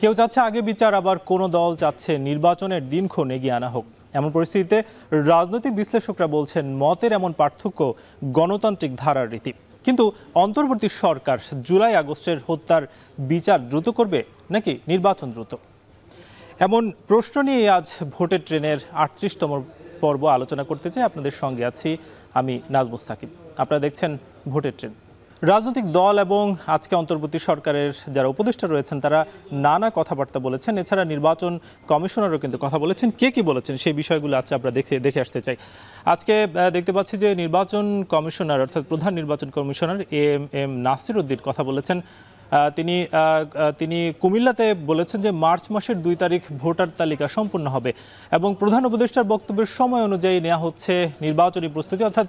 কেউ চাচ্ছে আগে বিচার, আবার কোনো দল চাচ্ছে নির্বাচনের দিনক্ষণ এগিয়ে আনা হোক। এমন পরিস্থিতিতে রাজনৈতিক বিশ্লেষকরা বলছেন মতের এমন পার্থক্য গণতান্ত্রিক ধারার রীতি। কিন্তু অন্তর্বর্তী সরকার জুলাই আগস্টের হত্যার বিচার দ্রুত করবে নাকি নির্বাচন দ্রুত? এমন প্রশ্ন নিয়ে আজ ভোটের ট্রেনের ৩৮তম পর্ব আলোচনা করতে চাই। আপনাদের সঙ্গে আছি আমি নাজমুস সাকিব। আপনারা দেখছেন ভোটের ট্রেন। রাজনৈতিক দল এবং আজকে অন্তর্বর্তী সরকারের যারা উপদেষ্টা রয়েছেন তারা নানা কথাবার্তা বলেছেন। এছাড়া নির্বাচন কমিশনারও কিন্তু কথা বলেছেন। কে কি বলেছেন সেই বিষয়গুলো আছে আমরা দেখে আসতে চাই। আজকে দেখতে পাচ্ছি যে নির্বাচন কমিশনার অর্থাৎ প্রধান নির্বাচন কমিশনার এম নাসির উদ্দিন কথা বলেছেন। তিনি কুমিল্লাতে বলেছেন যে মার্চ মাসের ২ তারিখ ভোটার তালিকা সম্পূর্ণ হবে এবং প্রধান উপদেষ্টার বক্তব্যের সময় অনুযায়ী নেওয়া হচ্ছে নির্বাচনী প্রস্তুতি। অর্থাৎ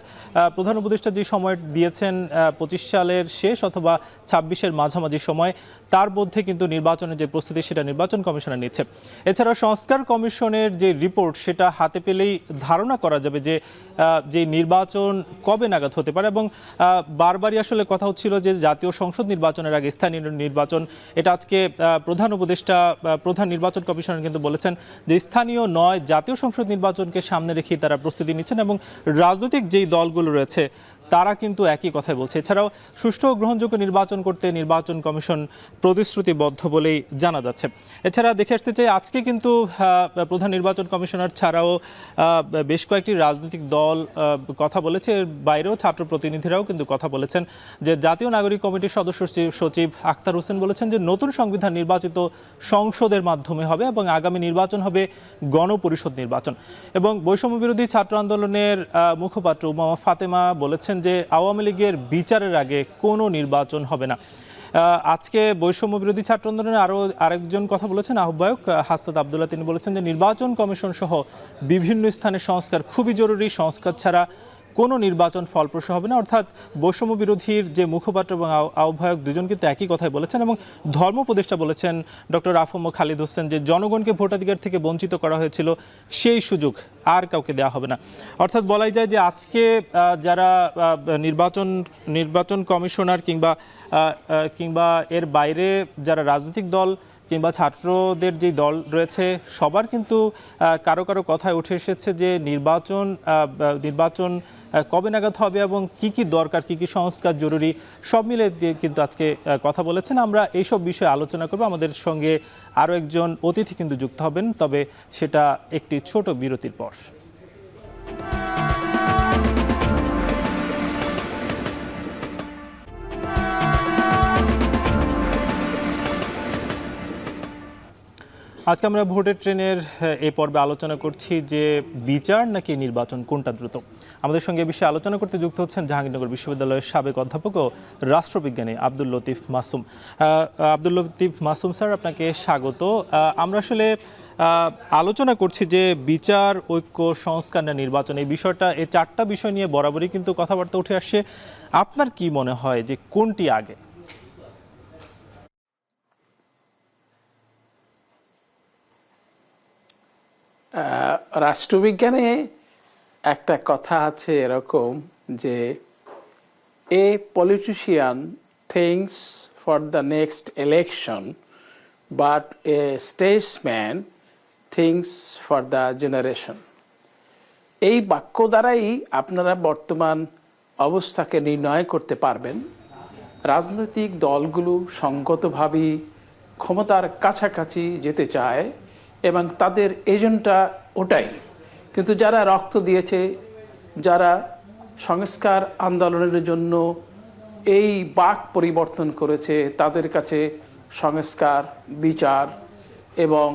প্রধান উপদেষ্টা যে সময় দিয়েছেন ২৫ সালের শেষ অথবা ২৬-এর মাঝামাঝি সময়, তার মধ্যে কিন্তু নির্বাচনের যে প্রস্তুতি সেটা নির্বাচন কমিশনার নিচ্ছে। এছাড়া সংস্কার কমিশনের যে রিপোর্ট সেটা হাতে পেলেই ধারণা করা যাবে যে নির্বাচন কবে নাগাদ হতে পারে। এবং বারবারই আসলে কথা হচ্ছিল যে জাতীয় সংসদ নির্বাচনের আগে স্থানীয় নির্বাচন। এটা আজকে প্রধান নির্বাচন কমিশনার কিন্তু বলেছেন যে স্থানীয় নয়, জাতীয় সংসদ নির্বাচনকে সামনে রেখে তারা প্রস্তুতি নিচ্ছেন এবং রাজনৈতিক যেই দলগুলো রয়েছে তারা কিন্তু একই কথাই বলছে। এছাড়াও সুষ্ঠু ও গ্রহণযোগ্য নির্বাচন করতে নির্বাচন কমিশন প্রতিশ্রুতিবদ্ধ বলেই জানা যাচ্ছে। এছাড়া দেখে আসতে চাই আজকে কিন্তু প্রধান নির্বাচন কমিশনার ছাড়াও বেশ কয়েকটি রাজনৈতিক দল কথা বলেছে। এর বাইরেও ছাত্র প্রতিনিধিরাও কিন্তু কথা বলেছেন। যে জাতীয় নাগরিক কমিটির সদস্য সচিব আখতার হোসেন বলেছেন যে নতুন সংবিধান নির্বাচিত সংসদের মাধ্যমে হবে এবং আগামী নির্বাচন হবে গণপরিষদ নির্বাচন। এবং বৈষম্য বিরোধী ছাত্র আন্দোলনের মুখপাত্র উমামা ফাতেমা বলেছেন যে আওয়ামী লীগের বিচারের আগে কোনো নির্বাচন হবে না। আজকে বৈষম্য বিরোধী ছাত্র আন্দোলনের আরেকজন কথা বলেছেন আহ্বায়ক হাসনাত আবদুল্লাহ। তিনি বলেছেন যে নির্বাচন কমিশন সহ বিভিন্ন স্থানে সংস্কার খুবই জরুরি, সংস্কার ছাড়া কোনো নির্বাচন ফলপ্রসূ হবে না। অর্থাৎ বৈষম্য বিরোধীর যে মুখপাত্র এবং আহ্বায়ক দুজন কিন্তু একই কথাই বলেছেন। এবং ধর্ম উপদেষ্টা বলেছেন ডক্টর আফম খালিদ হোসেন যে জনগণকে ভোটাধিকার থেকে বঞ্চিত করা হয়েছিল, সেই সুযোগ আর কাউকে দেওয়া হবে না। অর্থাৎ বলাই যায় যে আজকে যারা নির্বাচন কমিশনার কিংবা এর বাইরে যারা রাজনৈতিক দল কিংবা ছাত্রদের যে দল রয়েছে সবার কিন্তু কারো কথায় উঠে এসেছে যে নির্বাচন কবে নাগাদ হবে এবং কি কি দরকার, কি কি সংস্কার জরুরি, সব মিলে কিন্তু আজকে কথা বলেছেন। আমরা এইসব বিষয়ে আলোচনা করব। আমাদের সঙ্গে আরও একজন অতিথি কিন্তু যুক্ত হবেন, তবে সেটা একটি ছোট বিরতির পর। আজকে আমরা ভোটের ট্রেনের এই পর্বে আলোচনা করছি যে বিচার নাকি নির্বাচন, কোনটা দ্রুত। আমাদের সঙ্গে এই বিষয়ে আলোচনা করতে যুক্ত হচ্ছেন জাহাঙ্গীরনগর বিশ্ববিদ্যালয়ের সাবেক অধ্যাপক ও রাষ্ট্রবিজ্ঞানী আব্দুল লতিফ মাসুম। আব্দুল লতিফ মাসুম স্যার, আপনাকে স্বাগত। আমরা আসলে আলোচনা করছি যে বিচার, ঐক্য, সংস্কার না নির্বাচন, এই বিষয়টা, এই চারটা বিষয় নিয়ে বরাবরই কিন্তু কথাবার্তা উঠে আসছে। আপনার কি মনে হয় যে কোনটি আগে? রাষ্ট্রবিজ্ঞানে একটা কথা আছে এরকম যে এ politician things for the next election but A Statesman things for the generation. এই বাক্য দ্বারাই আপনারা বর্তমান অবস্থাকে নির্ণয় করতে পারবেন। রাজনৈতিক দলগুলো সঙ্গতভাবেই ক্ষমতার কাছাকাছি যেতে চায় এবং তাদের এজেন্ডা ওটাই। কিন্তু যারা রক্ত দিয়েছে, যারা সংস্কার আন্দোলনের জন্য এই বাক পরিবর্তন করেছে, তাদের কাছে সংস্কার, বিচার এবং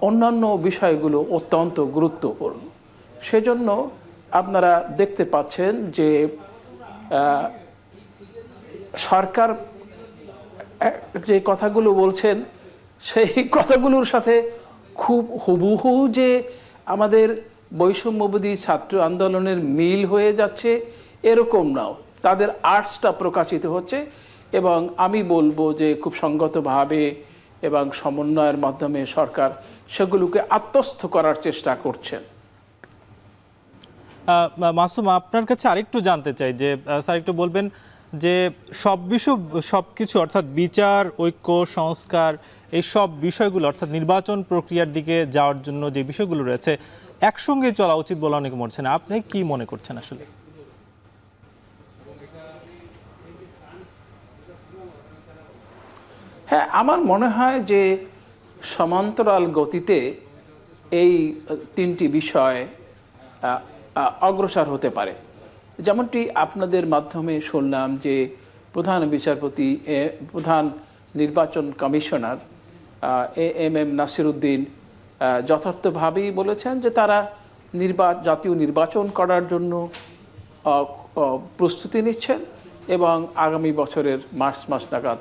অন্যান্য বিষয়গুলো অত্যন্ত গুরুত্বপূর্ণ। সেজন্য আপনারা দেখতে পাচ্ছেন যে সরকার যে কথাগুলো বলছেন সেই কথাগুলোর সাথে খুব হুবহু যে আমাদের বৈষম্যবিরোধী ছাত্র আন্দোলনের মিল হয়ে যাচ্ছে এরকম নাও, তাদের আর্টসটা প্রকাশিত হচ্ছে এবং আমি বলবো যে খুব সঙ্গতভাবে এবং সমন্বয়ের মাধ্যমে সরকার সেগুলোকে আত্মস্থ করার চেষ্টা করছেন। মাসুম, আপনার কাছে আরেকটু জানতে চাই যে স্যার একটু বলবেন যে সবকিছু অর্থাৎ বিচার, ঐক্য, সংস্কার, এই সব বিষয়গুলো অর্থাৎ নির্বাচন প্রক্রিয়ার দিকে যাওয়ার জন্য যে বিষয়গুলো রয়েছে একসঙ্গে চলা উচিত বলে অনেকে মনে আপনি কি মনে করছেন আসলে? হ্যাঁ, আমার মনে হয় যে সমান্তরাল গতিতে এই তিনটি বিষয় অগ্রসর হতে পারে। যেমনটি আপনাদের মাধ্যমে শুনলাম যে প্রধান বিচারপতি প্রধান নির্বাচন কমিশনার এম নাসির উদ্দিন যথার্থভাবেই বলেছেন যে তারা জাতীয় নির্বাচন করার জন্য প্রস্তুতি নিচ্ছেন এবং আগামী বছরের মার্চ মাস নাগাদ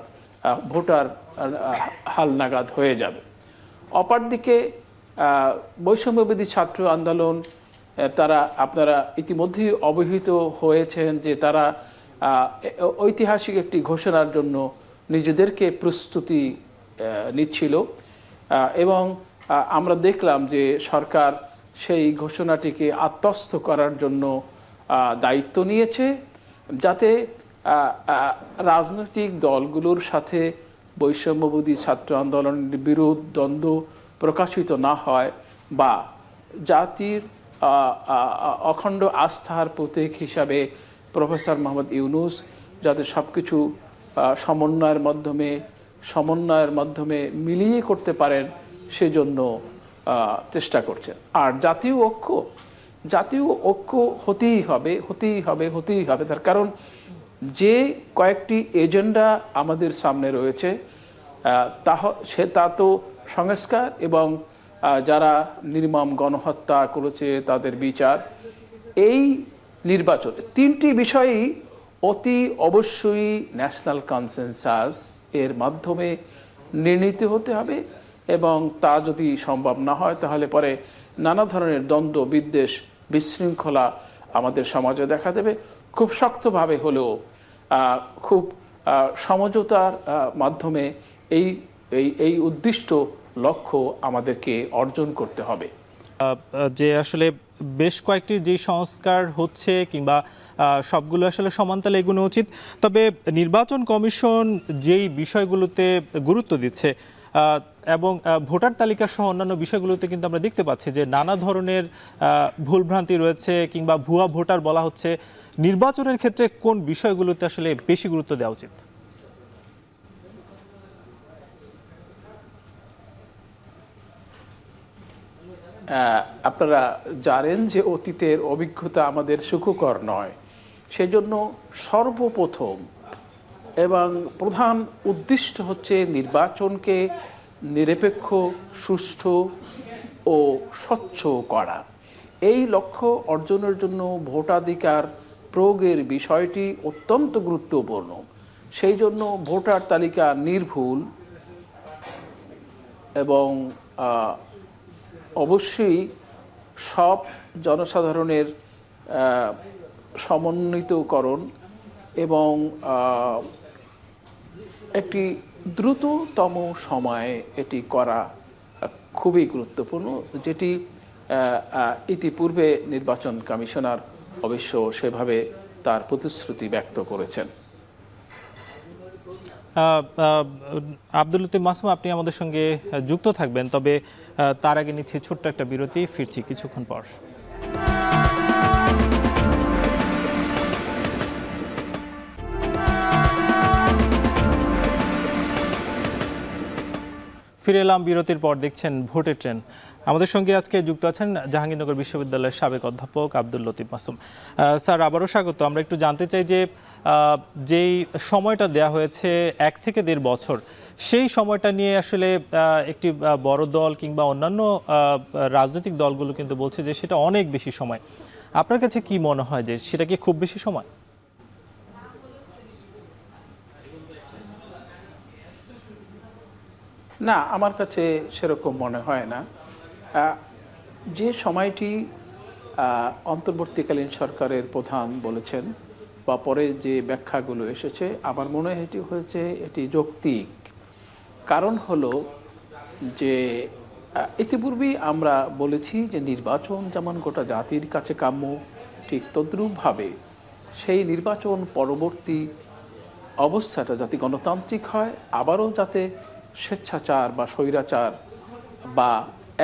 ভোটার হালনাগাদ হয়ে যাবে। অপরদিকে বৈষম্যবিরোধী ছাত্র আন্দোলন আপনারা ইতিমধ্যেই অবহিত হয়েছেন যে তারা ঐতিহাসিক একটি ঘোষণার জন্য নিজেদেরকে প্রস্তুতি নিচ্ছিল এবং আমরা দেখলাম যে সরকার সেই ঘোষণাটিকে আত্মস্থ করার জন্য দায়িত্ব নিয়েছে, যাতে রাজনৈতিক দলগুলোর সাথে বৈষম্যবিরোধী ছাত্র আন্দোলনের বিরোধ দ্বন্দ্ব প্রকাশিত না হয় বা জাতির অখণ্ড আস্থার প্রতীক হিসাবে প্রফেসর মোহাম্মদ ইউনূস যাতে সবকিছু সমন্বয়ের মাধ্যমে মিলিয়ে করতে পারেন সেজন্য চেষ্টা করছেন। আর জাতীয় ঐক্য হতেই হবে তার কারণ যে কয়েকটি এজেন্ডা আমাদের সামনে রয়েছে তা তো সংস্কার এবং যারা নির্মম গণহত্যা করেছে তাদের বিচার, এই নির্বাচন তিনটি বিষয়ই অতি অবশ্যই ন্যাশনাল কনসেনসাস এর মাধ্যমে নির্ণীত হতে হবে এবং তা যদি সম্ভব না হয় তাহলে পরে নানা ধরনের দ্বন্দ্ব, বিদ্বেষ, বিশৃঙ্খলা আমাদের সমাজে দেখা দেবে। খুব শক্তভাবে হলেও খুব সমঝোতার মাধ্যমে এই উদ্দিষ্ট লক্ষ্য আমাদেরকে অর্জন করতে হবে। যে আসলে বেশ কয়েকটি যে সংস্কার হচ্ছে কিংবা সবগুলো আসলে সমানতালে এগোনো উচিত, তবে নির্বাচন কমিশন যেই বিষয়গুলোতে গুরুত্ব দিচ্ছে এবং ভোটার তালিকা সহ অন্যান্য বিষয়গুলোতে কিন্তু আমরা দেখতে পাচ্ছি যে নানা ধরনের ভুলভ্রান্তি রয়েছে কিংবা ভুয়া ভোটার বলা হচ্ছে। নির্বাচনের ক্ষেত্রে কোন বিষয়গুলোতে আসলে বেশি গুরুত্ব দেওয়া উচিত? আপনারা জানেন যে অতীতের অভিজ্ঞতা আমাদের সুখকর নয়, সেজন্য সর্বপ্রথম এবং প্রধান উদ্দিষ্ট হচ্ছে নির্বাচনকে নিরপেক্ষ, সুষ্ঠু ও স্বচ্ছ করা। এই লক্ষ্য অর্জনের জন্য ভোটাধিকার প্রয়োগের বিষয়টি অত্যন্ত গুরুত্বপূর্ণ। সেই জন্য ভোটার তালিকা নির্ভুল এবং অবশ্যই সব জনসাধারণের সমন্বিতকরণ এবং একটি দ্রুততম সময়ে এটি করা খুবই গুরুত্বপূর্ণ, যেটি ইতিপূর্বে নির্বাচন কমিশনার অবশ্য সেভাবে তার প্রতিশ্রুতি ব্যক্ত করেছেন। আব্দুল লতিফ মাসুম, আপনি আমাদের সঙ্গে যুক্ত থাকবেন, তবে তার আগে নিচ্ছি ছোট্ট একটা বিরতি, ফিরছি কিছুক্ষণ পর। ফিরে এলাম বিরতির পর, দেখছেন ভোটের ট্রেন। আমাদের সঙ্গে আজকে যুক্ত আছেন জাহাঙ্গীরনগর বিশ্ববিদ্যালয়ের সাবেক অধ্যাপক আব্দুল লতিফ মাসুম। স্যার, আবারও স্বাগত। আমরা একটু জানতে চাই যে যেই সময়টা দেয়া হয়েছে 1 থেকে 1.5 বছর, সেই সময়টা নিয়ে আসলে একটি বড় দল কিংবা অন্যান্য রাজনৈতিক দলগুলো কিন্তু বলছে যে সেটা অনেক বেশি সময়। আপনার কাছে কি মনে হয় যে সেটা কি খুব বেশি সময়? না, আমার কাছে সেরকম মনে হয় না। যে সময়টি অন্তর্বর্তীকালীন সরকারের প্রধান বলেছেন বা পরে যে ব্যাখ্যাগুলো এসেছে, আমার মনে হয় এটি যৌক্তিক। কারণ হলো যে ইতিপূর্বেই আমরা বলেছি যে নির্বাচন যেমন গোটা জাতির কাছে কাম্য, ঠিক তদ্রূপভাবে সেই নির্বাচন পরবর্তী অবস্থাটা যাতে গণতান্ত্রিক হয়, আবারও যাতে স্বেচ্ছাচার বা স্বৈরাচার বা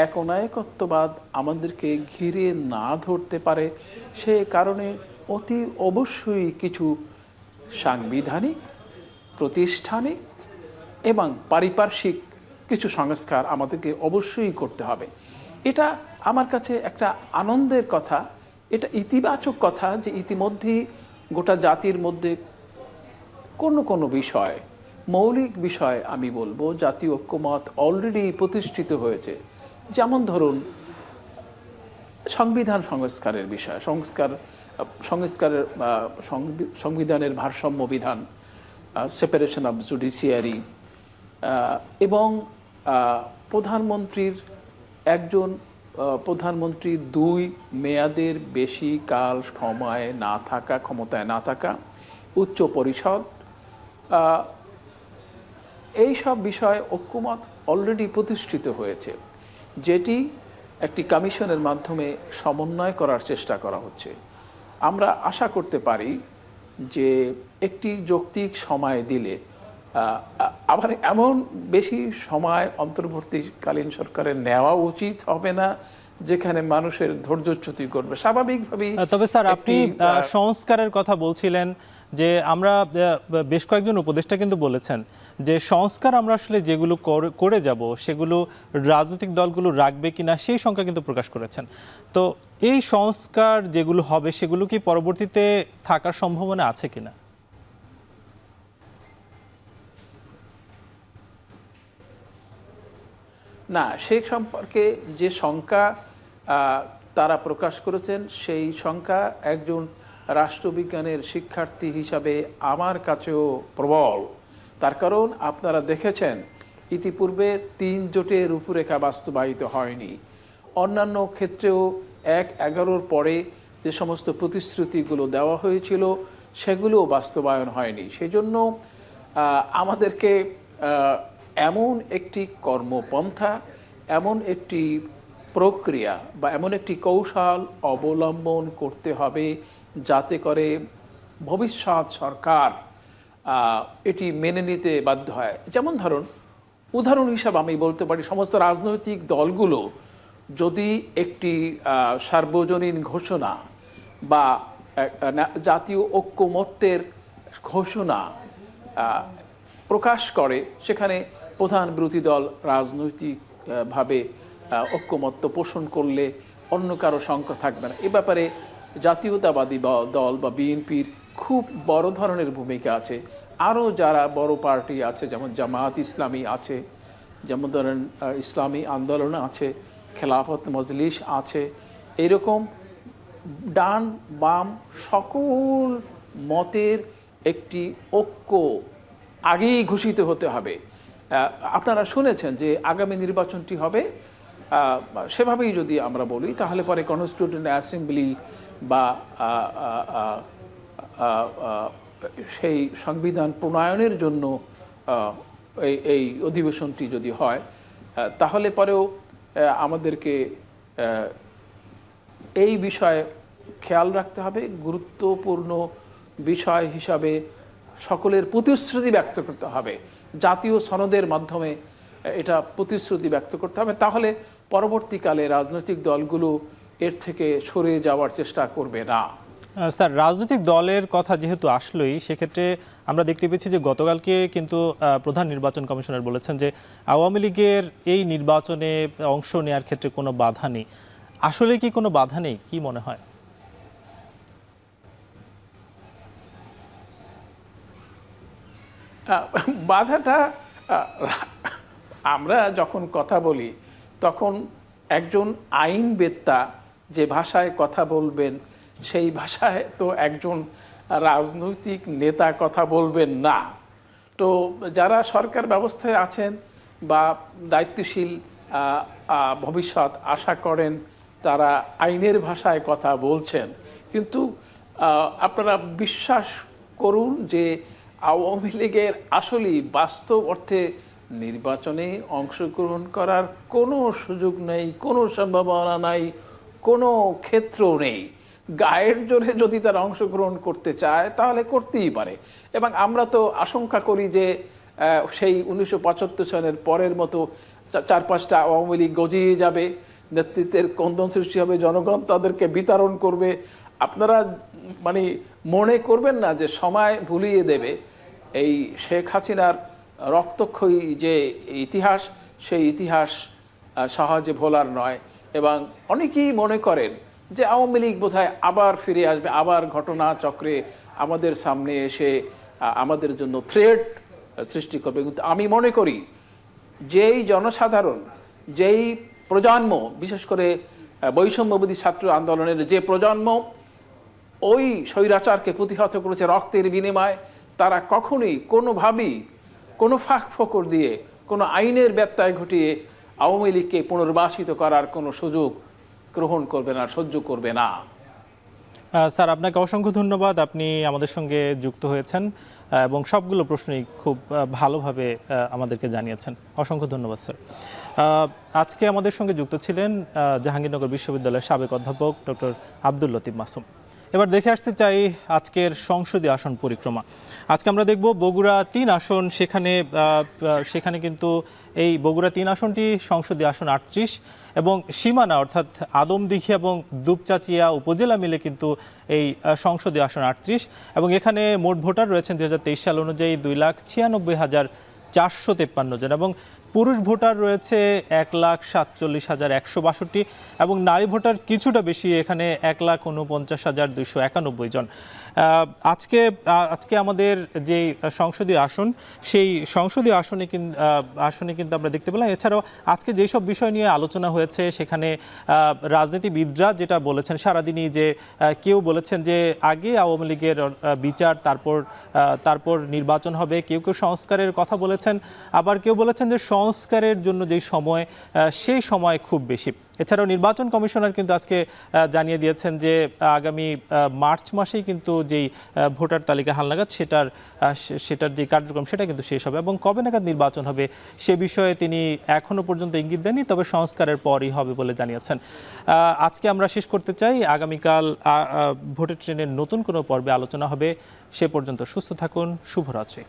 একনায়কত্ববাদ আমাদেরকে ঘিরে না ধরতে পারে, সে কারণে অতি অবশ্যই কিছু সাংবিধানিক, প্রতিষ্ঠানিক এবং পারিপার্শ্বিক কিছু সংস্কার আমাদেরকে অবশ্যই করতে হবে। এটা আমার কাছে একটা আনন্দের কথা, এটা ইতিবাচক কথা যে ইতিমধ্যেই গোটা জাতির মধ্যে কোনো কোনো বিষয়, মৌলিক বিষয় আমি বলবো, জাতীয় ঐক্যমত অলরেডি প্রতিষ্ঠিত হয়েছে। যেমন ধরুন সংবিধান সংস্কারের বিষয়, সংস্কারের সংবিধানের ভারসাম্য বিধান, সেপারেশন অফ জুডিশিয়ারি, এবং প্রধানমন্ত্রীর প্রধানমন্ত্রী 2 মেয়াদের বেশি কাল ক্ষমতায় না থাকা, উচ্চ পরিষদ, এই সব বিষয়ে ঐক্যমত অলরেডি প্রতিষ্ঠিত হয়েছে, যেটি একটি কমিশনের মাধ্যমে সমন্বয় করার চেষ্টা করা হচ্ছে। আমরা আশা করতে পারি যে একটি যৌক্তিক সময় দিলে, আবার এমন বেশি সময় অন্তর্বর্তীকালীন সরকারের নেওয়া উচিত হবে না যেখানে মানুষের ধৈর্যচ্যুতি করবে স্বাভাবিকভাবেই। তবে স্যার, আপনি সংস্কারের কথা বলছিলেন যে আমরা বেশ কয়েকজন উপদেষ্টা কিন্তু বলেছেন যে সংস্কার আমরা আসলে যেগুলো করে যাব সেগুলো রাজনৈতিক দলগুলো রাখবে কিনা সেই সংখ্যা কিন্তু প্রকাশ করেছেন। তো এই সংস্কার যেগুলো হবে সেগুলো কি পরবর্তীতে থাকার সম্ভাবনা আছে কিনা? না, সেই সম্পর্কে যে সংখ্যা তারা প্রকাশ করেছেন, সেই সংখ্যা একজন রাষ্ট্রবিজ্ঞানের শিক্ষার্থী হিসাবে আমার কাছেও প্রবল। তার কারণ আপনারা দেখেছেন ইতিপূর্বে 3 জোটের রূপরেখা বাস্তবায়িত হয়নি। অন্যান্য ক্ষেত্রেও 1/11 পরে যে সমস্ত প্রতিশ্রুতিগুলো দেওয়া হয়েছিল সেগুলোও বাস্তবায়ন হয়নি। সেজন্য আমাদেরকে এমন একটি কর্মপন্থা, এমন একটি প্রক্রিয়া বা এমন একটি কৌশল অবলম্বন করতে হবে যাতে করে ভবিষ্যৎ সরকার এটি মেনে নিতে বাধ্য হয়। যেমন ধরুন, উদাহরণ হিসাবে আমি বলতে পারি, সমস্ত রাজনৈতিক দলগুলো যদি একটি সার্বজনীন ঘোষণা বা জাতীয় ঐক্যমত্যের ঘোষণা প্রকাশ করে, সেখানে প্রধান বিরোধী দল রাজনৈতিকভাবে ঐক্যমত্য পোষণ করলে অন্য কারো সংখ্যা থাকবে না। এ ব্যাপারে জাতীয়তাবাদী দল বা বিএনপির খুব বড় ধরনের ভূমিকা আছে। আরও যারা বড় পার্টি আছে, যেমন জামায়াত ইসলামী আছে, যেমন ধরেন ইসলামী আন্দোলন আছে, খেলাফত মজলিস আছে, এরকম ডান বাম সকল মতের একটি ঐক্য আগেই ঘোষিত হতে হবে। আপনারা শুনেছেন যে আগামী নির্বাচনটি হবে, সেভাবেই যদি আমরা বলি তাহলে পরে কনস্টিটিউয়েন্ট অ্যাসেম্বলি বা সেই সংবিধান প্রণয়নের জন্য এই অধিবেশনটি যদি হয়, তাহলে পরেও আমাদেরকে এই বিষয়ে খেয়াল রাখতে হবে। গুরুত্বপূর্ণ বিষয় হিসাবে সকলের প্রতিশ্রুতি ব্যক্ত করতে হবে, জাতীয় সনদের মাধ্যমে এটা প্রতিশ্রুতি ব্যক্ত করতে হবে। তাহলে পরবর্তীকালে রাজনৈতিক দলগুলো এর থেকে সরে যাওয়ার চেষ্টা করবে না। স্যার, রাজনৈতিক দলের কথা যেহেতু আসলোই, সেক্ষেত্রে আমরা দেখতে পেয়েছি যে গতকালকে কিন্তু প্রধান নির্বাচন কমিশনার বলেছেন যে আওয়ামী লীগের এই নির্বাচনে অংশ নেওয়ার ক্ষেত্রে কোনো বাধা নেই। আসলে কি কোনো বাধা নেই, কি মনে হয়? বাধাটা আমরা যখন কথা বলি তখন একজন আইনবেত্তা যে ভাষায় কথা বলবেন সেই ভাষায় তো একজন রাজনৈতিক নেতা কথা বলবেন না। তো যারা সরকার ব্যবস্থায় আছেন বা দায়িত্বশীল ভবিষ্যৎ আশা করেন তারা আইনের ভাষায় কথা বলছেন, কিন্তু আপনারা বিশ্বাস করুন যে আওয়ামী লীগের আসলেই বাস্তব অর্থে নির্বাচনে অংশগ্রহণ করার কোনো সুযোগ নেই, কোনো সম্ভাবনা নাই, কোনো ক্ষেত্র নেই। গায়ের জোরে যদি তারা অংশগ্রহণ করতে চায় তাহলে করতেই পারে। এবং আমরা তো আশঙ্কা করি যে সেই 1975 সনের পরের মতো 4-5টা আওয়ামী লীগ গজিয়ে যাবে, নেতৃত্বের কন্দন সৃষ্টি হবে, জনগণ তাদেরকে বিতরণ করবে। আপনারা মানে মনে করবেন না যে সময় ভুলিয়ে দেবে এই শেখ হাসিনার রক্তক্ষয়ী যে ইতিহাস, সেই ইতিহাস সহজে ভোলার নয়। এবং অনেকেই মনে করেন যে আওয়ামী লীগ বোধহয় আবার ফিরে আসবে, আবার ঘটনা চক্রে আমাদের সামনে এসে আমাদের জন্য থ্রেট সৃষ্টি করবে। কিন্তু আমি মনে করি যেই জনসাধারণ, যেই প্রজন্ম, বিশেষ করে বৈষম্যবিরোধী ছাত্র আন্দোলনের যে প্রজন্ম ওই স্বৈরাচারকে প্রতিহত করেছে রক্তের বিনিময়ে, তারা কখনোই কোনোভাবেই কোনো ফাঁক ফোকর দিয়ে কোনো আইনের ব্যত্যয় ঘটিয়ে আওয়ামী লীগকে পুনর্বাসিত করার কোনো সুযোগ গ্রহণ করবে না, সহ্য করবে না। স্যার, আপনাকে অসংখ্য ধন্যবাদ। আপনি আমাদের সঙ্গে যুক্ত হয়েছেন এবং সবগুলো প্রশ্নই খুব ভালোভাবে আমাদেরকে জানিয়েছেন। অসংখ্য ধন্যবাদ স্যার। আজকে আমাদের সঙ্গে যুক্ত ছিলেন জাহাঙ্গীরনগর বিশ্ববিদ্যালয়ের সাবেক অধ্যাপক ডক্টর আব্দুল লতিফ মাসুম। এবার দেখে আসতে চাই আজকের সংসদীয় আসন পরিক্রমা। আজকে আমরা দেখব বগুড়া 3 আসন, সেখানে কিন্তু এই বগুড়া 3 আসনটি সংসদীয় আসন 38 এবং সীমানা অর্থাৎ আদমদিঘি এবং দুপচাচিয়া উপজেলা মিলে কিন্তু এই সংসদীয় আসন 38 এবং এখানে মোট ভোটার রয়েছেন 2023 সাল অনুযায়ী 2,96,453 জন এবং পুরুষ ভোটার রয়েছে 1,47,162 এবং নারী ভোটার কিছুটা বেশি, এখানে 1,49,291 জন। আজকে আমাদের যে সংসদীয় আসন, সেই সংসদীয় আসনে কিন্তু আমরা দেখতে পেলাম। এছাড়াও আজকে যেসব বিষয় নিয়ে আলোচনা হয়েছে সেখানে রাজনীতিবিদরা যেটা বলেছেন সারাদিনই, যে কেউ বলেছেন যে আগে আওয়ামী লীগের বিচার, তারপর নির্বাচন হবে, কেউ কেউ সংস্কারের কথা বলেছেন, আবার কেউ বলেছেন যে সংস্কারের জন্য যেই সময়, সেই সময় খুব বেশি। এছাড়াও নির্বাচন কমিশনার কিন্তু আজকে জানিয়ে দিয়েছেন যে আগামী মার্চ মাসেই কিন্তু যেই ভোটার তালিকা হালনাগাদ সেটার যে কার্যক্রম সেটা কিন্তু শেষ হবে এবং কবে নাগাদ নির্বাচন হবে সে বিষয়ে তিনি এখনো পর্যন্ত ইঙ্গিত দেননি, তবে সংস্কারের পরই হবে বলে জানিয়েছেন। আজকে আমরা শেষ করতে চাই, আগামীকাল ভোটের ট্রেনের নতুন কোনো পর্বে আলোচনা হবে। সে পর্যন্ত সুস্থ থাকুন, শুভরাত্রি।